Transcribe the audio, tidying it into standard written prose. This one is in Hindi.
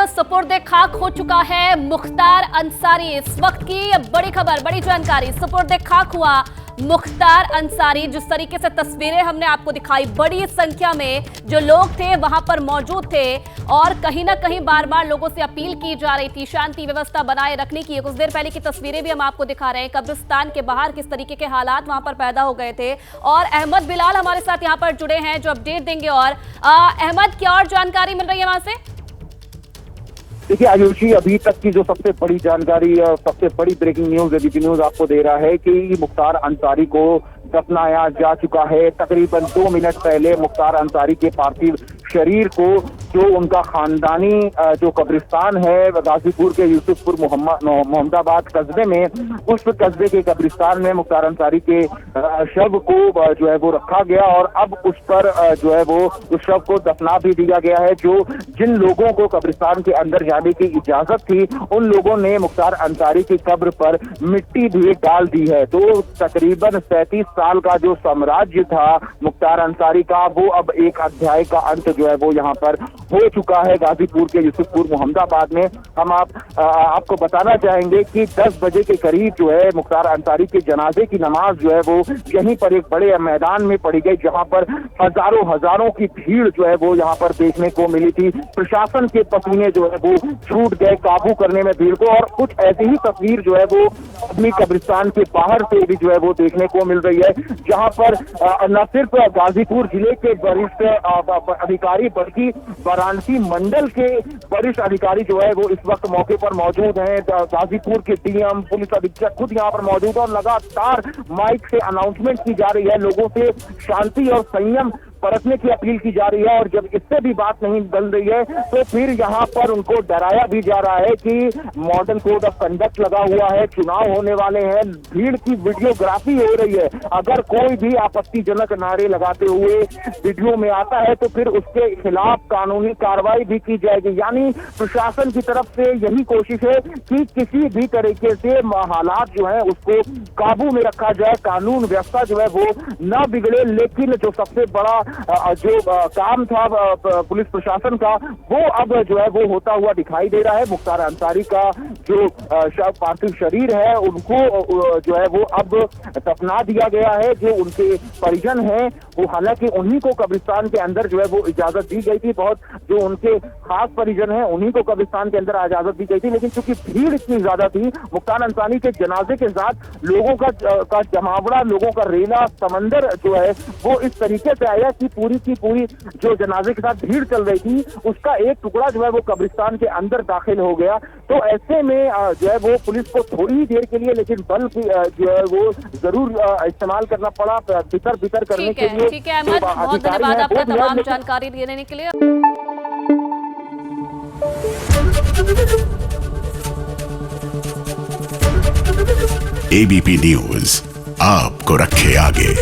सुपुर्दे खाक हो चुका है मुख्तार अंसारी। इस वक्त की बड़ी खबर, बड़ी जानकारी, सुपुर्दे खाक हुआ मुख्तार अंसारी। जिस तरीके से तस्वीरें हमने आपको दिखाई, बड़ी संख्या में जो लोग थे वहां पर मौजूद थे और कहीं ना कहीं बार बार लोगों से अपील की जा रही थी शांति व्यवस्था बनाए रखने की। कुछ देर पहले की तस्वीरें भी हम आपको दिखा रहे हैं, कब्रिस्तान के बाहर किस तरीके के हालात वहां पर पैदा हो गए थे। और अहमद बिलाल हमारे साथ यहां पर जुड़े हैं जो अपडेट देंगे। और अहमद, क्या और जानकारी मिल रही है वहां से? देखिए आयुषी, अभी तक की जो सबसे बड़ी जानकारी, सबसे बड़ी ब्रेकिंग न्यूज एबीपी न्यूज आपको दे रहा है कि मुख्तार अंसारी को दफनाया जा चुका है। तकरीबन 2 मिनट पहले मुख्तार अंसारी के पार्थिव शरीर को जो उनका खानदानी जो कब्रिस्तान है गाजीपुर के यूसुफपुर मोहम्मदाबाद कस्बे में, उस कस्बे के कब्रिस्तान में मुख्तार अंसारी के शव को जो है वो रखा गया और अब उस पर जो है वो उस शव को दफना भी दिया गया है। जो जिन लोगों को कब्रिस्तान के अंदर जाने की इजाजत थी उन लोगों ने मुख्तार अंसारी की कब्र पर मिट्टी भी डाल दी है। तो तकरीबन 37 साल का जो साम्राज्य था मुख्तार अंसारी का, वो अब एक अध्याय का अंत जो है वो यहाँ पर हो चुका है गाजीपुर के यूसुफपुर मोहम्मदाबाद में। हम आपको बताना चाहेंगे कि 10 बजे के करीब जो है मुख्तार अंसारी के जनाजे की नमाज जो है वो यहीं पर एक बड़े मैदान में पड़ी गई, जहां पर हजारों की भीड़ जो है वो यहाँ पर देखने को मिली थी। प्रशासन के पसीने जो है वो छूट गए काबू करने में भीड़ को, और कुछ ऐसी ही तस्वीर जो है वो अपनी कब्रिस्तान के बाहर से भी जो है वो देखने को मिल रही है, जहां पर न सिर्फ गाजीपुर जिले के वरिष्ठ अधिकारी बल्कि वाराणसी मंडल के वरिष्ठ अधिकारी जो है वो इस वक्त मौके पर मौजूद हैं। गाजीपुर के डीएम, पुलिस अधीक्षक खुद यहाँ पर मौजूद है और लगातार माइक से अनाउंसमेंट की जा रही है, लोगों से शांति और संयम बरतने की अपील की जा रही है। और जब इससे भी बात नहीं बदल रही है तो फिर यहाँ पर उनको डराया भी जा रहा है कि मॉडल कोड ऑफ कंडक्ट लगा हुआ है, चुनाव होने वाले हैं, भीड़ की वीडियोग्राफी हो रही है, अगर कोई भी आपत्तिजनक नारे लगाते हुए वीडियो में आता है तो फिर उसके खिलाफ कानूनी कार्रवाई भी की जाएगी। यानी प्रशासन की तरफ से यही कोशिश है कि किसी भी तरीके से हालात जो है उसको काबू में रखा जाए, कानून व्यवस्था जो है वो न बिगड़े। लेकिन जो सबसे बड़ा जो काम था पुलिस प्रशासन का, वो अब जो है वो होता हुआ दिखाई दे रहा है। मुख्तार अंसारी का जो पार्थिव शरीर है उनको जो है वो अब दफना दिया गया है। जो उनके परिजन हैं वो, हालांकि उन्हीं को कब्रिस्तान के अंदर जो है वो इजाजत दी गई थी, बहुत जो उनके खास परिजन हैं उन्हीं को कब्रिस्तान के अंदर इजाजत दी गई थी, लेकिन चूंकि भीड़ इतनी ज्यादा थी, मुख्तार अंसारी के जनाजे के साथ लोगों का जमावड़ा, लोगों का रेला समंदर जो है वो इस तरीके से आया कि पूरी की पूरी जो जनाजे के साथ भीड़ चल रही थी उसका एक टुकड़ा जो है वो कब्रिस्तान के अंदर दाखिल हो गया। तो ऐसे में जो है वो पुलिस को थोड़ी ही देर के लिए लेकिन बल जो है वो जरूर इस्तेमाल करना पड़ा भीतर करने के लिए। ठीक है अहमद, बहुत धन्यवाद आपका तमाम जानकारी देने के लिए। एबीपी न्यूज आपको रखे आगे।